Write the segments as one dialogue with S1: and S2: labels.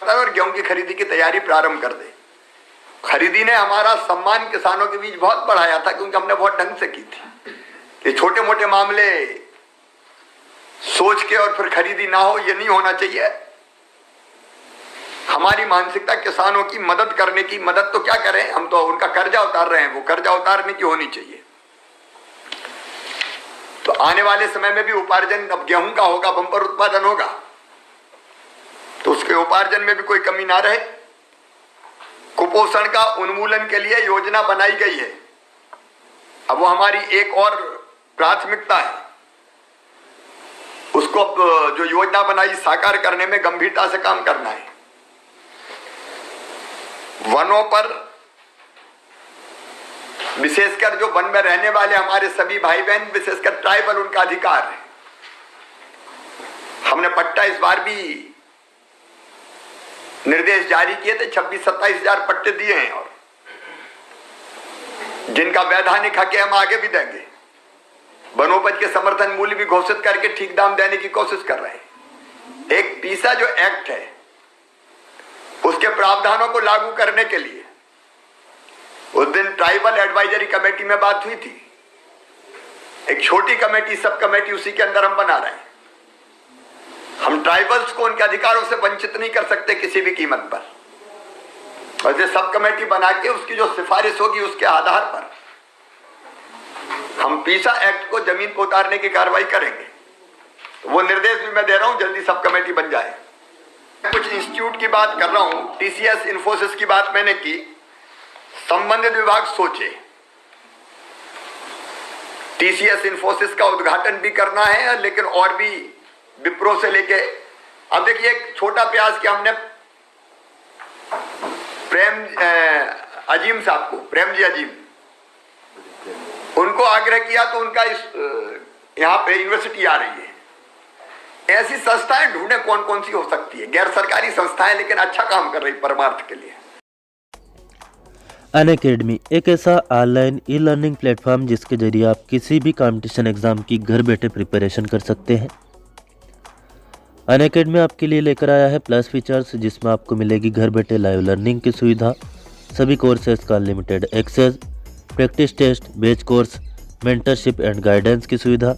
S1: और गेहूं की खरीदी की तैयारी प्रारंभ कर दे। खरीदी ने हमारा सम्मान किसानों के बीच बहुत बढ़ाया था, क्योंकि हमने बहुत ढंग से की थी। ये छोटे मोटे मामले सोच के और फिर खरीदी ना हो, ये नहीं होना चाहिए। हमारी मानसिकता किसानों की मदद करने की, मदद तो क्या करें, हम तो उनका कर्जा उतार रहे हैं, वो कर्जा उतारने की होनी चाहिए। तो आने वाले समय में भी उपार्जन अब गेहूं का होगा, बंपर उत्पादन होगा, तो उसके उपार्जन में भी कोई कमी ना रहे। कुपोषण का उन्मूलन के लिए योजना बनाई गई है, अब वो हमारी एक और प्राथमिकता है। उसको अब जो योजना बनाई साकार करने में गंभीरता से काम करना है। वनों पर विशेषकर जो वन में रहने वाले हमारे सभी भाई बहन, विशेषकर ट्राइबल, उनका अधिकार है। हमने पट्टा इस बार भी निर्देश जारी किए थे, 26-27 हजार पट्टे दिए हैं, और जिनका वैधानिक हक है हम आगे भी देंगे। वनोपज के समर्थन मूल्य भी घोषित करके ठीक दाम देने की कोशिश कर रहे हैं। एक पीसा जो एक्ट है, उसके प्रावधानों को लागू करने के लिए उस दिन ट्राइबल एडवाइजरी कमेटी में बात हुई थी। एक छोटी कमेटी, सब कमेटी, उसी के अंदर हम बना रहे हैं। हम ट्राइबल्स को उनके अधिकारों से वंचित नहीं कर सकते किसी भी कीमत पर। और ये सब कमेटी बना के उसकी जो सिफारिश होगी उसके आधार पर हम पीसा एक्ट को जमीन पर उतारने की कार्रवाई करेंगे। तो वो निर्देश भी मैं दे रहा हूं, जल्दी सब कमेटी बन जाए। कुछ इंस्टीट्यूट की बात कर रहा हूं, टीसीएस, इन्फोसिस की बात मैंने की। संबंधित विभाग सोचे, टीसीएस, इन्फोसिस का उद्घाटन भी करना है, लेकिन और भी विप्रो से लेके, अब देखिए एक छोटा प्रयास किया हमने अजीम साहब को, प्रेम जी अजीम, उनको आग्रह किया तो उनका इस यहाँ पे यूनिवर्सिटी आ रही है। ऐसी संस्थाएं ढूंढे कौन कौन सी हो सकती है, गैर सरकारी संस्थाएं, लेकिन अच्छा काम कर रही परमार्थ के लिए।
S2: अनअकैडमी एक ऐसा ऑनलाइन ई लर्निंग प्लेटफॉर्म जिसके जरिए आप किसी भी कंपटीशन एग्जाम की घर बैठे प्रिपरेशन कर सकते हैं। अनअकैडमी आपके लिए लेकर आया है प्लस फीचर्स, जिसमें आपको मिलेगी घर बैठे लाइव लर्निंग की सुविधा, सभी कोर्सेज का unlimited access, practice test, batch course, mentorship and guidance की सुविधा,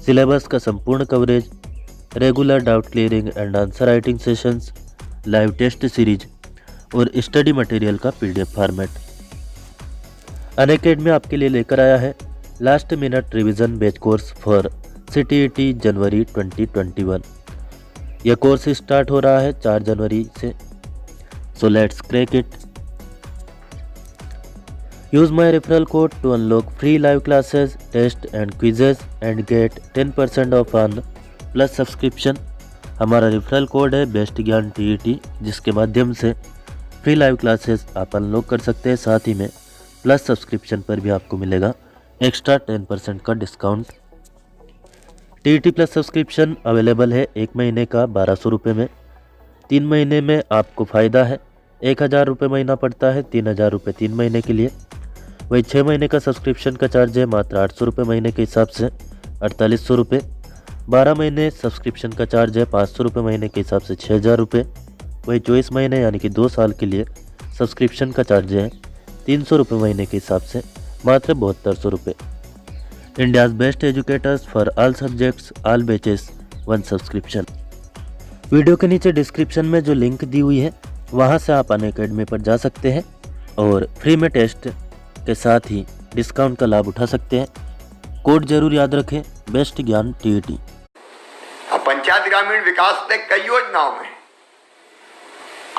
S2: सिलेबस का संपूर्ण coverage, regular doubt clearing and answer writing sessions, live test series और स्टडी मटेरियल का पीडीएफ फॉर्मेट। अनअकैडमी आपके लिए लेकर आया है last minute revision batch course for CTET जनवरी 2021। यह कोर्स स्टार्ट हो रहा है 4 जनवरी से, so let's crack it. Use my referral code to unlock free live classes, test and quizzes and get 10% off on plus subscription. हमारा referral code है best Gyan TET, जिसके माध्यम से फ्री लाइव क्लासेस आप अनलॉक कर सकते हैं। साथ ही में प्लस सब्सक्रिप्शन पर भी आपको मिलेगा एक्स्ट्रा 10% का discount. TET plus subscription available है 1 महीने का 1200 रुपये में, 3 महीने में आपको फ़ायदा है 1000 रुपये महीना पड़ता है, 3000 रुपये 3 महीने के लिए। वही 6 महीने का सब्सक्रिप्शन का चार्ज है मात्र 800 रुपये महीने के हिसाब से 4800 रुपये। 12 महीने सब्सक्रिप्शन का चार्ज है 500 रुपये महीने के हिसाब से 6000 रुपये। वही 24 महीने यानी कि 2 साल के लिए सब्सक्रिप्शन का चार्ज है 300 रुपये महीने के हिसाब से मात्र 7200 रुपये। India's best educators for all subjects, all batches, 1 subscription. Video के नीचे डिस्क्रिप्शन में जो लिंक दी हुई है वहां से आप अनअकैडमी पर जा सकते हैं और फ्री में टेस्ट के साथ ही डिस्काउंट का लाभ उठा सकते हैं। कोड जरूर याद रखें, बेस्ट ज्ञान टीईटी।
S1: पंचायत ग्रामीण विकास ने कई योजनाओं में,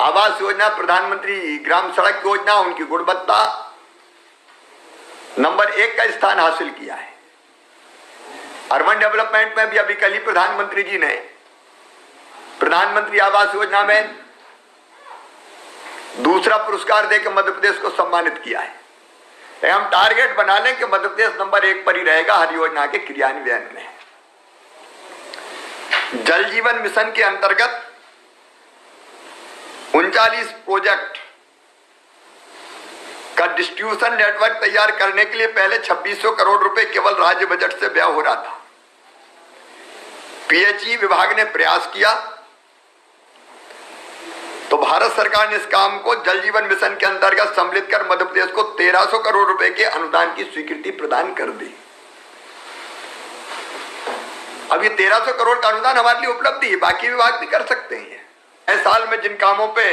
S1: आवास योजना, प्रधानमंत्री ग्राम सड़क योजना, उनकी गुणवत्ता नंबर 1 का स्थान हासिल किया है। अर्बन डेवलपमेंट में भी अभी कल ही प्रधानमंत्री जी ने प्रधानमंत्री आवास योजना में दूसरा पुरस्कार देकर मध्य प्रदेश को सम्मानित किया है। तो हम टारगेट बना लें कि मध्य प्रदेश नंबर 1 पर ही रहेगा हर योजना के क्रियान्वयन में। जल जीवन मिशन के अंतर्गत 39 प्रोजेक्ट का डिस्ट्रीब्यूशन नेटवर्क तैयार करने के लिए पहले 2600 करोड़ रुपए केवल राज्य बजट से व्यय हो रहा था। पीएचई विभाग ने प्रयास किया तो भारत सरकार ने इस काम को जल जीवन मिशन के अंतर्गत सम्मिलित कर मध्य प्रदेश को 1300 करोड़ रुपए के अनुदान की स्वीकृति प्रदान कर दी। अब ये 1300 करोड़ का अनुदान हमारे लिए उपलब्धि है, बाकी विभाग भी कर सकते हैं। इस साल में जिन कामों पे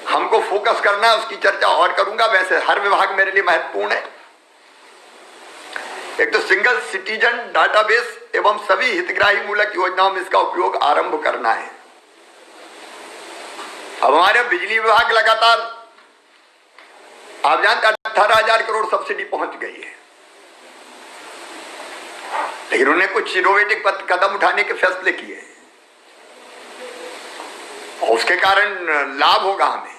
S1: हमको फोकस करना है उसकी चर्चा और करूंगा। वैसे हर विभाग मेरे लिए महत्वपूर्ण है। एक तो सिंगल सिटीजन डाटाबेस एवं सभी हितग्राही मूलक योजनाओं में इसका उपयोग आरंभ करना है। अब हमारे बिजली विभाग लगातार, आप जानते हैं, 18,000 करोड़ सब्सिडी पहुंच गई है, लेकिन उन्हें कुछ इनोवेटिव कदम उठाने के फैसले किए और उसके कारण लाभ होगा। हमें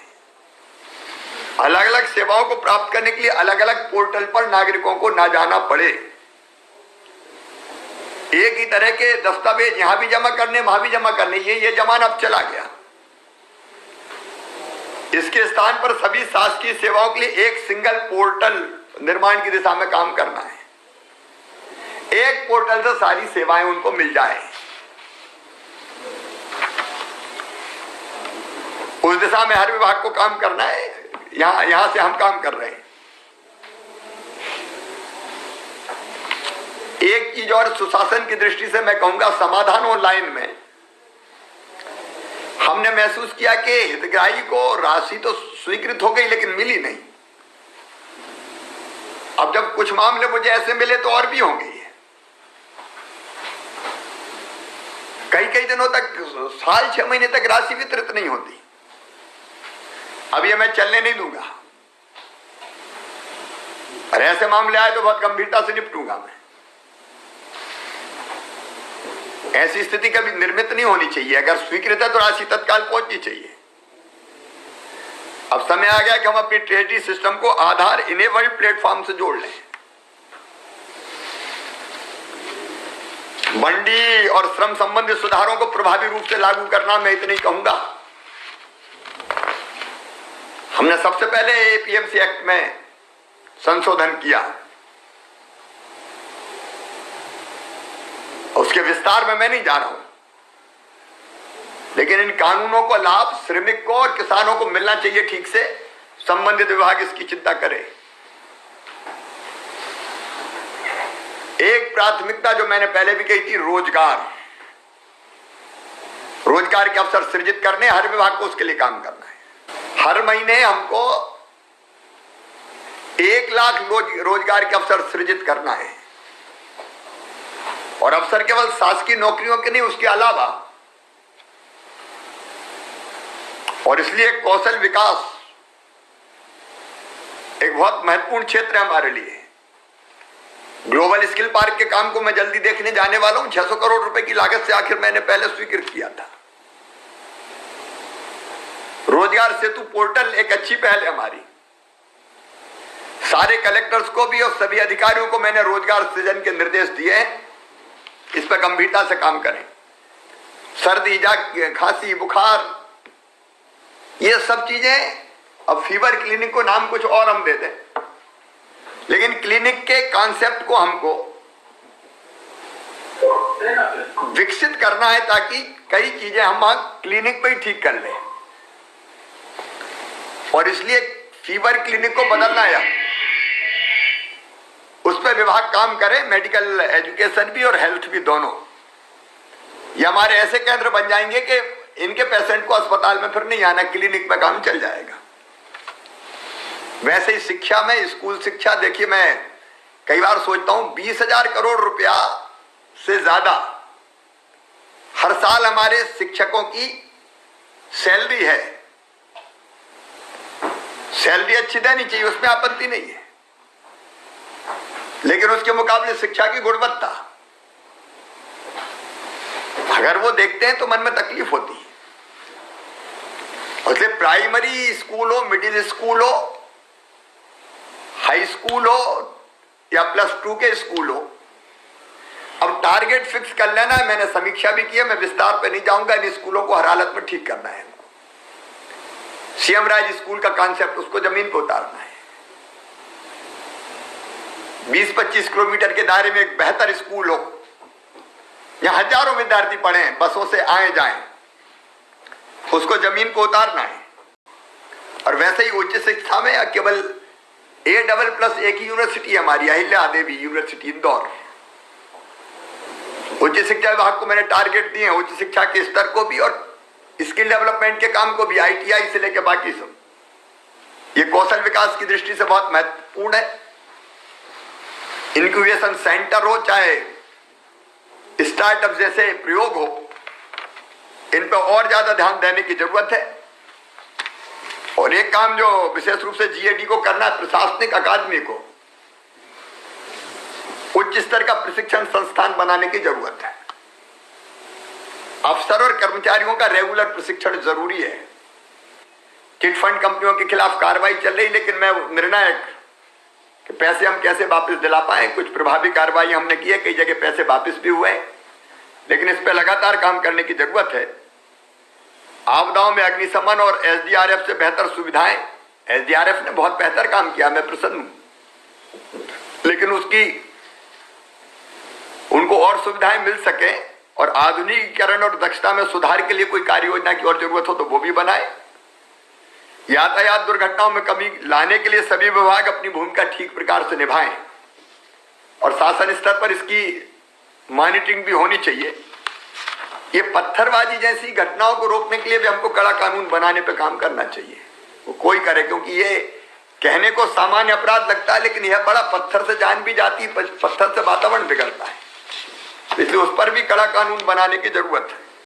S1: अलग अलग सेवाओं को प्राप्त करने के लिए अलग अलग पोर्टल पर नागरिकों को ना जाना पड़े। एक ही तरह के दस्तावेज यहां भी जमा करने, वहां भी जमा करने, ये जमाना अब चला गया। इसके स्थान पर सभी शासकीय सेवाओं के लिए एक सिंगल पोर्टल निर्माण की दिशा में काम करना है। एक पोर्टल से सारी सेवाएं उनको मिल जाए, उस दिशा में हर विभाग को काम करना है। यहां से हम काम कर रहे हैं। एक चीज और सुशासन की दृष्टि से मैं कहूंगा, समाधान ऑनलाइन में हमने महसूस किया कि हितग्राही को राशि तो स्वीकृत हो गई लेकिन मिली नहीं। अब जब कुछ मामले मुझे ऐसे मिले तो और भी होंगे। कई दिनों तक, साल 6 महीने तक राशि वितरित नहीं होती। अब ये मैं चलने नहीं दूंगा और ऐसे मामले आए तो बहुत गंभीरता से निपटूंगा मैं। ऐसी स्थिति कभी निर्मित नहीं होनी चाहिए। अगर स्वीकृत है तो राशि तत्काल पहुंचनी चाहिए। अब समय आ गया कि हम अपनी ट्रेजरी सिस्टम को आधार इनेबल्ड प्लेटफॉर्म से जोड़ लें। मंडी और श्रम संबंधी सुधारों को प्रभावी रूप से लागू करना, मैं इतना ही कहूंगा। हमने सबसे पहले एपीएमसी एक्ट में संशोधन किया, उसके विस्तार में मैं नहीं जा रहा हूं, लेकिन इन कानूनों को लाभ श्रमिक को और किसानों को मिलना चाहिए ठीक से। संबंधित विभाग इसकी चिंता करे। एक प्राथमिकता जो मैंने पहले भी कही थी, रोजगार के अवसर सृजित करने, हर विभाग को उसके लिए काम करना है। हर महीने हमको 1 लाख रोजगार के अवसर सृजित करना है और अवसर केवल शासकीय नौकरियों के नहीं, उसके अलावा। और इसलिए कौशल विकास एक बहुत महत्वपूर्ण क्षेत्र है हमारे लिए। ग्लोबल स्किल पार्क के काम को मैं जल्दी देखने जाने वाला हूं। 600 करोड़ रुपए की लागत से आखिर मैंने पहले स्वीकृत किया था। रोजगार सेतु पोर्टल एक अच्छी पहल है हमारी। सारे कलेक्टर्स को भी और सभी अधिकारियों को मैंने रोजगार सृजन के निर्देश दिए हैं। इस पर गंभीरता से काम करें। सर्दी, खांसी, बुखार, ये सब चीजें, अब फीवर क्लिनिक को नाम कुछ और हम दे दें, लेकिन क्लिनिक के कॉन्सेप्ट को हमको विकसित करना है ताकि कई चीजें हम वहां क्लिनिक पे ही ठीक कर लें। और इसलिए फीवर क्लिनिक को बदलना है, उस पर विभाग काम करे। मेडिकल एजुकेशन भी और हेल्थ भी दोनों। ये हमारे ऐसे केंद्र बन जाएंगे कि इनके पेशेंट को अस्पताल में फिर नहीं आना, क्लिनिक में काम चल जाएगा। वैसे ही शिक्षा में, स्कूल शिक्षा, देखिए मैं कई बार सोचता हूं 20,000 करोड़ रुपया से ज्यादा हर साल हमारे शिक्षकों की सैलरी है। सैलरी अच्छी देनी चाहिए, उसमें आपत्ति नहीं है, लेकिन उसके मुकाबले शिक्षा की गुणवत्ता अगर वो देखते हैं तो मन में तकलीफ होती है। इसलिए प्राइमरी स्कूल हो, मिडिल स्कूल हो, हाई स्कूल हो या +2 के स्कूल हो, अब टारगेट फिक्स कर लेना है। मैंने समीक्षा भी की है, मैं विस्तार पे नहीं जाऊंगा। इन स्कूलों को हर हालत में ठीक करना है। सीएम राज स्कूल का कॉन्सेप्ट, उसको जमीन पर उतारना है। 20-25 किलोमीटर के दायरे में एक बेहतर स्कूल हो, यहाँ हजारों विद्यार्थी पढ़ें, बसों से आए जाएं, उसको जमीन जमीन को उतारना है। और वैसे ही उच्च शिक्षा में केवल A++ एक ही यूनिवर्सिटी है हमारी, अहिल्या देवी यूनिवर्सिटी इंदौर। उच्च शिक्षा विभाग को मैंने टारगेट दिए हैं, उच्च शिक्षा के स्तर को भी और स्किल डेवलपमेंट के काम को भी, ITI से लेकर बाकी सब। ये कौशल विकास की दृष्टि से बहुत महत्वपूर्ण है। इंक्यूबेशन सेंटर हो चाहे स्टार्टअप जैसे प्रयोग हो, इन पर और ज्यादा ध्यान देने की जरूरत है। और एक काम जो विशेष रूप से GAD को करना है, प्रशासनिक अकादमी को उच्च स्तर का प्रशिक्षण संस्थान बनाने की जरूरत है। अफसर और कर्मचारियों का रेगुलर प्रशिक्षण जरूरी है। चिट फंड कंपनियों के खिलाफ कार्रवाई चल रही, लेकिन मैं निर्णायक कि पैसे हम कैसे वापस दिला पाए। कुछ प्रभावी कार्रवाई हमने की है, कई जगह पैसे वापस भी हुए, लेकिन इस पर लगातार काम करने की जरूरत है। आपदाओं में अग्निशमन और SDRF से बेहतर सुविधाएं, SDRF ने बहुत बेहतर काम किया, मैं प्रसन्न हूं, लेकिन उनको और सुविधाएं मिल सके और आधुनिकीकरण और दक्षता में सुधार के लिए कोई कार्य योजना की और जरूरत हो तो वो भी बनाए। यातायात दुर्घटनाओं में कमी लाने के लिए सभी विभाग अपनी भूमिका ठीक प्रकार से निभाएं और शासन स्तर पर इसकी मॉनिटरिंग भी होनी चाहिए। ये पत्थरबाजी जैसी घटनाओं को रोकने के लिए भी हमको कड़ा कानून बनाने पे काम करना चाहिए, वो कोई करे, क्योंकि ये कहने को सामान्य अपराध लगता है, लेकिन यह बड़ा, पत्थर से जान भी जाती है, पत्थर से वातावरण बिगड़ता है, इसलिए उस पर भी कड़ा कानून बनाने की जरूरत है।